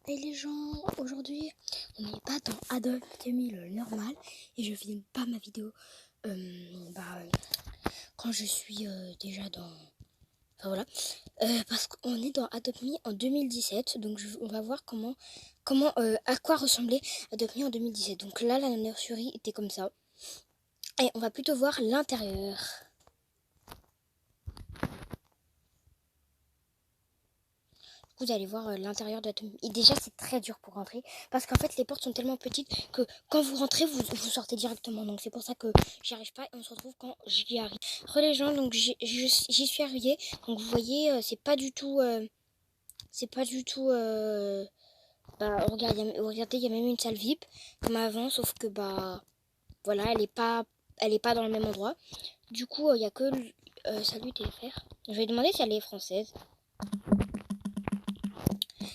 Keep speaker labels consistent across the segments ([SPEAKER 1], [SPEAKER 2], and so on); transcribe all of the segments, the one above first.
[SPEAKER 1] Et les gens, aujourd'hui, on n'est pas dans Adobe 2000 normal et je filme pas ma vidéo quand je suis déjà dans... Enfin voilà, parce qu'on est dans Adobe Me en 2017, donc on va voir à quoi ressemblait Adobe Me en 2017. Donc là, la nurserie était comme ça. Et on va plutôt voir l'intérieur. Vous allez voir l'intérieur de Adobe Me. Et déjà, c'est très dur pour rentrer, parce qu'en fait, les portes sont tellement petites que quand vous rentrez, vous sortez directement. Donc c'est pour ça que j'y arrive pas et on se retrouve quand j'y arrive. Les gens, donc j'y suis arrivée. Donc vous voyez, c'est pas du tout... regardez, il y a même une salle VIP comme avant, sauf que voilà, elle est pas dans le même endroit. Du coup, il y a que salut TFR. Je vais demander si elle est française.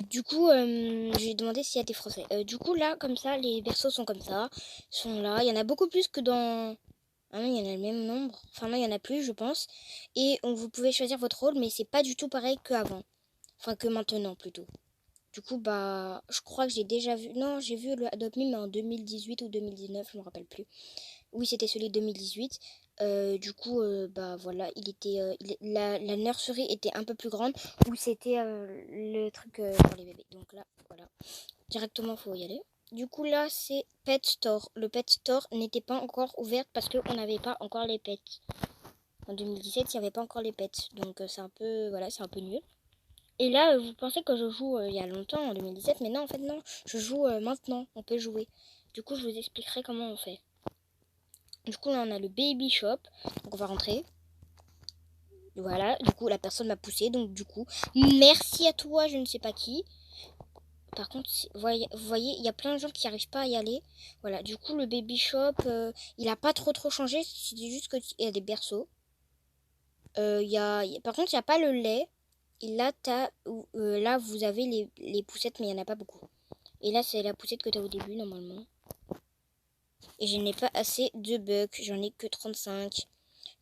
[SPEAKER 1] Du coup, j'ai demandé s'il y a des français. Du coup, là, comme ça, les berceaux sont comme ça, sont là. Il y en a beaucoup plus que dans... Ah non, il y en a le même nombre. Enfin non, il y en a plus, je pense. Et vous pouvez choisir votre rôle, mais c'est pas du tout pareil qu'avant. Enfin, que maintenant, plutôt. Du coup, je crois que j'ai déjà vu... Non, j'ai vu le Adopt Me, mais en 2018 ou 2019, je me rappelle plus. Oui, c'était celui de 2018. Du coup, voilà, la nurserie était un peu plus grande, où c'était le truc pour les bébés. Donc là, voilà, directement, faut y aller. Du coup, là, c'est Pet Store. Le Pet Store n'était pas encore ouvert parce qu'on n'avait pas encore les pets. En 2017, il n'y avait pas encore les pets. Donc, c'est un peu, voilà, c'est un peu nul. Et là, vous pensez que je joue il y a longtemps, en 2017, mais non, en fait, non. Je joue maintenant, on peut jouer. Du coup, je vous expliquerai comment on fait. Du coup, là, on a le Baby Shop. Donc, on va rentrer. Voilà, du coup, la personne m'a poussé. Donc, du coup, merci à toi, je ne sais pas qui. Par contre, vous voyez, il y a plein de gens qui n'arrivent pas à y aller. Voilà, du coup, le Baby Shop, il n'a pas trop changé. C'est juste qu'il y a des berceaux. Par contre, il n'y a pas le lait. Et là, là, vous avez les poussettes, mais il n'y en a pas beaucoup. Et là, c'est la poussette que tu as au début, normalement. Et je n'ai pas assez de bucks. J'en ai que 35.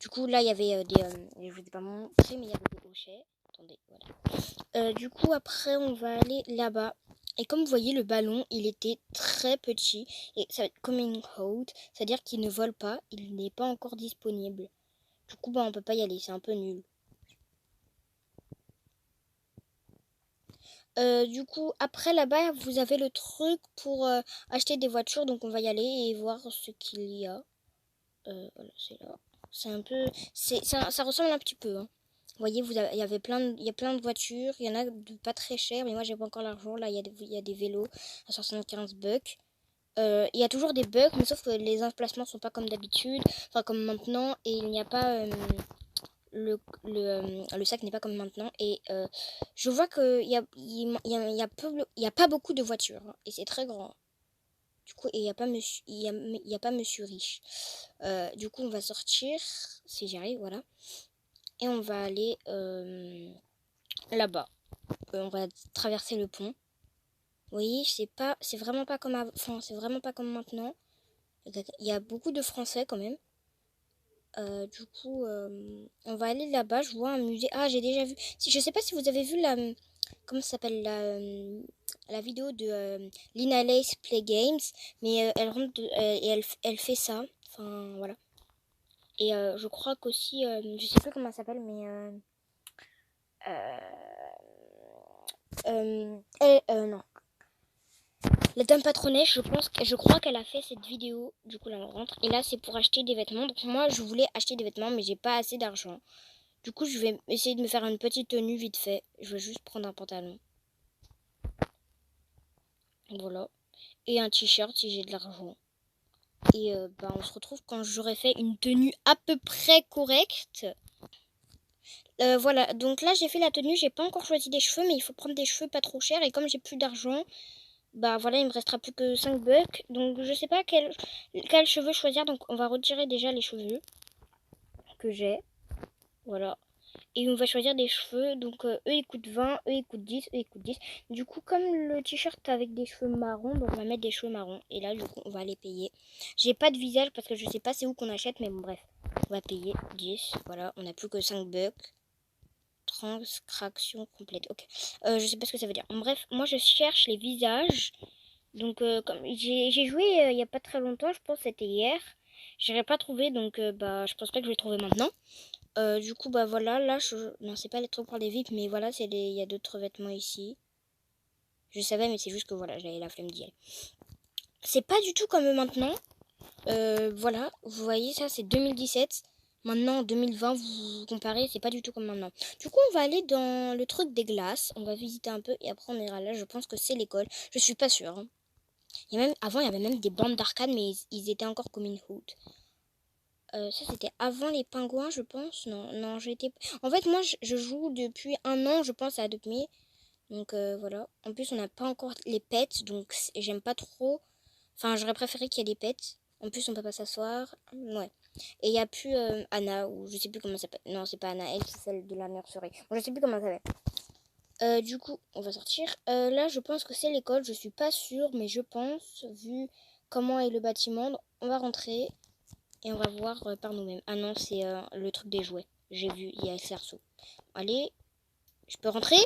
[SPEAKER 1] Du coup, là, il y avait je vous ai pas montré, mais il y avait des hochets. Attendez, voilà. Du coup, après, on va aller là-bas. Et comme vous voyez, le ballon, il était très petit. Et ça va être coming out. C'est-à-dire qu'il ne vole pas. Il n'est pas encore disponible. Du coup, on peut pas y aller. C'est un peu nul. Du coup, après là-bas, vous avez le truc pour acheter des voitures. Donc, on va y aller et voir ce qu'il y a. Voilà, c'est là. C'est un peu... ça ressemble un petit peu. Hein. Vous voyez, il y a plein de voitures. Il y en a de pas très chères, mais moi, j'ai pas encore l'argent. Là, il y a des vélos à 75 bucks. Il y a toujours des bugs, mais sauf que les emplacements sont pas comme d'habitude. Enfin, comme maintenant. Et il n'y a pas... le sac n'est pas comme maintenant et je vois qu'il y a pas beaucoup de voitures hein, et c'est très grand du coup et il y a pas monsieur riche du coup on va sortir si j'y arrive voilà et on va aller là-bas. On va traverser le pont. Oui, c'est vraiment pas comme enfin c'est vraiment pas comme maintenant. Il y a beaucoup de français quand même. Du coup, on va aller là-bas. Je vois un musée. Ah, j'ai déjà vu. Je sais pas si vous avez vu comment ça s'appelle la vidéo de Lina Lace Play Games, mais elle rentre et elle fait ça. Enfin, voilà. Et je crois qu'aussi, je sais plus comment ça s'appelle, mais non. La dame patronnesse, je crois qu'elle a fait cette vidéo. Du coup, là, on rentre. Et là, c'est pour acheter des vêtements. Donc moi, je voulais acheter des vêtements, mais j'ai pas assez d'argent. Du coup, je vais essayer de me faire une petite tenue vite fait. Je vais juste prendre un pantalon. Voilà. Et un t-shirt si j'ai de l'argent. Et on se retrouve quand j'aurai fait une tenue à peu près correcte. Voilà, donc là j'ai fait la tenue, j'ai pas encore choisi des cheveux, mais il faut prendre des cheveux pas trop chers. Et comme j'ai plus d'argent, voilà, il me restera plus que 5 bucks. Donc je sais pas quel cheveux choisir, donc on va retirer déjà les cheveux que j'ai. Voilà. Et on va choisir des cheveux. Donc eux ils coûtent 20, eux ils coûtent 10, eux ils coûtent 10. Du coup comme le t-shirt avec des cheveux marrons, donc on va mettre des cheveux marrons. Et là du coup on va les payer. J'ai pas de visage parce que je sais pas c'est où qu'on achète, mais bon bref. On va payer 10. Voilà, on a plus que 5 bucks. transcription complète. Ok. Je sais pas ce que ça veut dire. Bref, moi je cherche les visages. Donc comme j'ai joué il y a pas très longtemps, je pense que c'était hier. J'aurais pas trouvé donc bah je pense pas que je vais trouver maintenant. Du coup bah voilà, là non c'est pas les trucs pour les VIP mais voilà, il y a d'autres vêtements ici. Je savais mais c'est juste que voilà, j'avais la flemme d'y aller. C'est pas du tout comme maintenant. Voilà, vous voyez ça c'est 2017. Maintenant en 2020 vous comparez, c'est pas du tout comme maintenant. Du coup on va aller dans le truc des glaces, on va visiter un peu et après on ira là, je pense que c'est l'école. Je suis pas sûre. Hein. Avant il y avait même des bandes d'arcade mais ils étaient encore comme une hood. Ça c'était avant les pingouins je pense. Non j'étais... En fait moi je joue depuis un an je pense à Adopt Me. Donc voilà. En plus on n'a pas encore les pets donc j'aime pas trop. Enfin j'aurais préféré qu'il y ait des pets. En plus on peut pas s'asseoir. Ouais. Et il n'y a plus Anna ou je sais plus comment elle s'appelle. Non c'est pas Anna, elle c'est celle de la nurserie. Bon, je sais plus comment elle s'appelle. Du coup on va sortir. Là je pense que c'est l'école. Je suis pas sûre mais je pense vu comment est le bâtiment. On va rentrer. Et on va voir par nous-mêmes. Ah non, c'est le truc des jouets. J'ai vu, il y a le cerceau. Allez, je peux rentrer?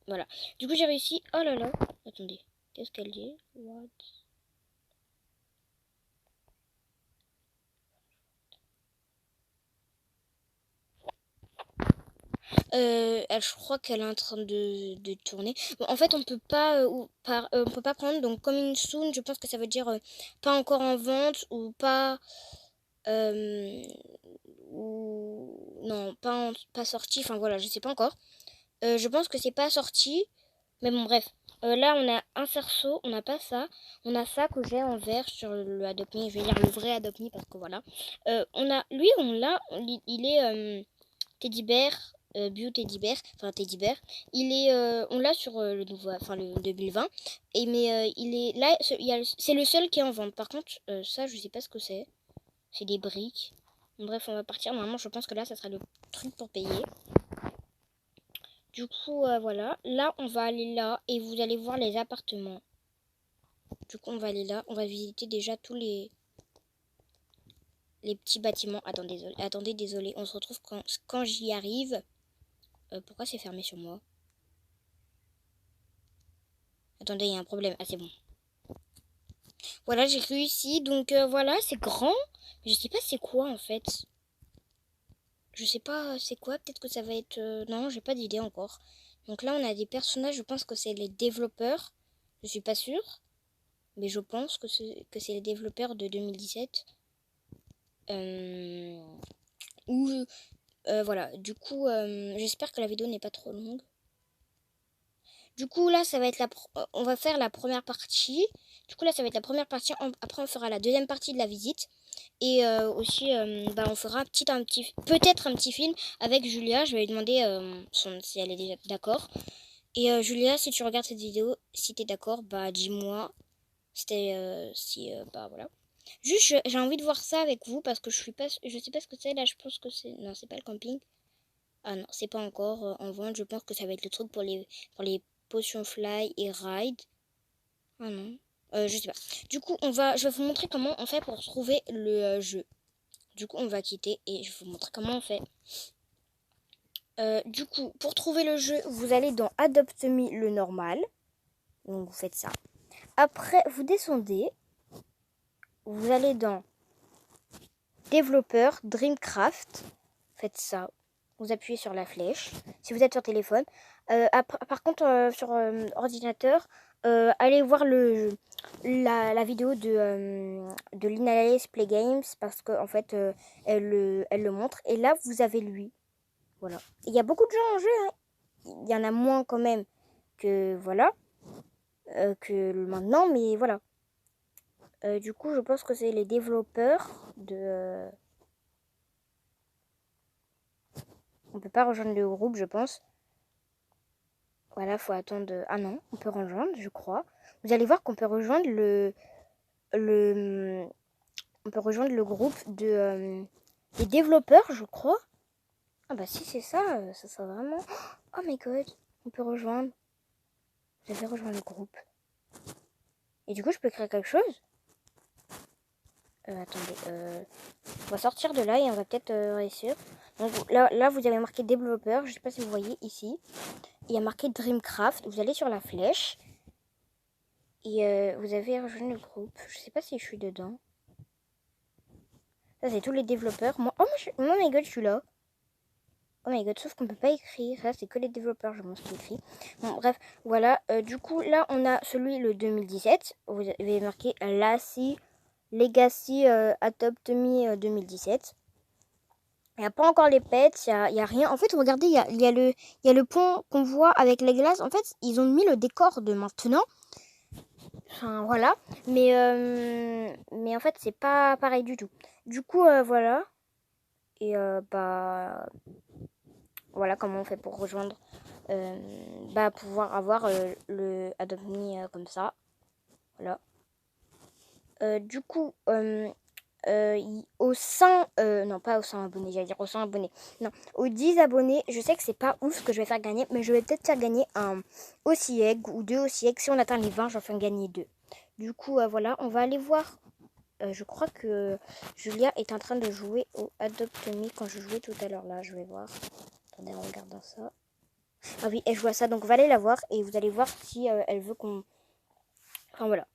[SPEAKER 1] Voilà. Du coup, j'ai réussi. Oh là là. Attendez. Qu'est-ce qu'elle dit? What? Je crois qu'elle est en train de tourner. Bon, en fait, on peut pas prendre. Donc, coming soon, je pense que ça veut dire pas encore en vente ou pas... euh, ou non, pas sorti. Enfin voilà, je sais pas encore. Je pense que c'est pas sorti. Mais bon, bref. Là, on a un cerceau, on n'a pas ça. On a ça que j'ai en vert sur le Adopt Me. Je vais lire le vrai Adopt Me parce que voilà. Lui, on l'a. Il est Teddy Bear, Bio Teddy Bear, enfin Teddy Bear. On l'a sur le nouveau, enfin le 2020. Mais il est là. C'est le seul qui est en vente. Par contre, ça, je sais pas ce que c'est. C'est des briques. Bref, on va partir. Normalement, je pense que là, ça sera le truc pour payer. Du coup, voilà. Là, on va aller là et vous allez voir les appartements. Du coup, on va aller là. On va visiter déjà tous les petits bâtiments. Attendez, désolé. On se retrouve quand j'y arrive. Pourquoi c'est fermé sur moi? Attendez, il y a un problème. Ah, c'est bon. Voilà, j'ai réussi. Donc, voilà, c'est grand. Mais je sais pas c'est quoi, en fait. Je sais pas c'est quoi. Peut-être que ça va être... Non, j'ai pas d'idée encore. Donc là, on a des personnages. Je pense que c'est les développeurs. Je suis pas sûre. Mais je pense que c'est les développeurs de 2017. Voilà, du coup, j'espère que la vidéo n'est pas trop longue. Du coup, là, ça va être on va faire la première partie. Du coup, là, ça va être la première partie. Après, on fera la deuxième partie de la visite. Et aussi, on fera peut-être un petit film avec Julia. Je vais lui demander si elle est déjà d'accord. Et Julia, si tu regardes cette vidéo, si t'es d'accord, bah dis-moi. Bah voilà. Juste, j'ai envie de voir ça avec vous parce que je sais pas ce que c'est là. Je pense que non, c'est pas le camping. Ah non, c'est pas encore en vente. Je pense que ça va être le truc pour les potions fly et ride. Ah non, je sais pas. Du coup, je vais vous montrer comment on fait pour trouver le jeu. Du coup, on va quitter et je vais vous montrer comment on fait. Du coup, pour trouver le jeu, vous allez dans Adopt Me le normal. Donc vous faites ça. Après, vous descendez. Vous allez dans Développeur, Dreamcraft. Faites ça. Vous appuyez sur la flèche. Si vous êtes sur téléphone. Par contre, sur ordinateur, allez voir la vidéo de Linalace Play Games parce qu'en fait, elle le montre. Et là, vous avez lui. Voilà. Il y a beaucoup de gens en jeu. Hein. Il y en a moins quand même que voilà que maintenant, mais voilà. Du coup, je pense que c'est les développeurs de... On peut pas rejoindre le groupe, je pense. Voilà, faut attendre... Ah non, on peut rejoindre, je crois. Vous allez voir qu'on peut rejoindre on peut rejoindre le groupe des développeurs, je crois. Ah bah si c'est ça, ça sera vraiment... Oh my god, on peut rejoindre. Vous avez rejoint le groupe. Et du coup, je peux créer quelque chose. Attendez, on va sortir de là et on va peut-être réussir. Donc là, vous avez marqué développeur, je sais pas si vous voyez ici. Il y a marqué Dreamcraft, vous allez sur la flèche. Et vous avez rejoint le groupe, je sais pas si je suis dedans. Ça c'est tous les développeurs. Moi, oh my god, je suis là. Oh my god, sauf qu'on peut pas écrire. Ça, c'est que les développeurs, je pense, qui écrit. Bon, bref, voilà. Du coup, là, on a celui, le 2017. Vous avez marqué Legacy Adopt Me 2017. Il n'y a pas encore les pets, il y a rien. En fait, regardez, il y a le pont qu'on voit avec les glaces. En fait, ils ont mis le décor de maintenant. Enfin, voilà. Mais en fait, c'est pas pareil du tout. Du coup, voilà. Et bah... Voilà comment on fait pour rejoindre, pouvoir avoir le Adopt Me comme ça. Voilà. Du coup, au 100, non pas aux 100 abonnés, j'allais dire aux 100 abonnés. Non, aux 10 abonnés, je sais que c'est pas ouf ce que je vais faire gagner, mais je vais peut-être faire gagner un aussi egg ou 2 aussi egg. Si on atteint les 20, j'en fais gagner 2. Du coup, voilà, on va aller voir. Je crois que Julia est en train de jouer au Adopt Me quand je jouais tout à l'heure. Là, je vais voir. Attendez, en regardant ça. Ah oui, elle joue à ça, donc on va aller la voir et vous allez voir si elle veut qu'on... Enfin voilà.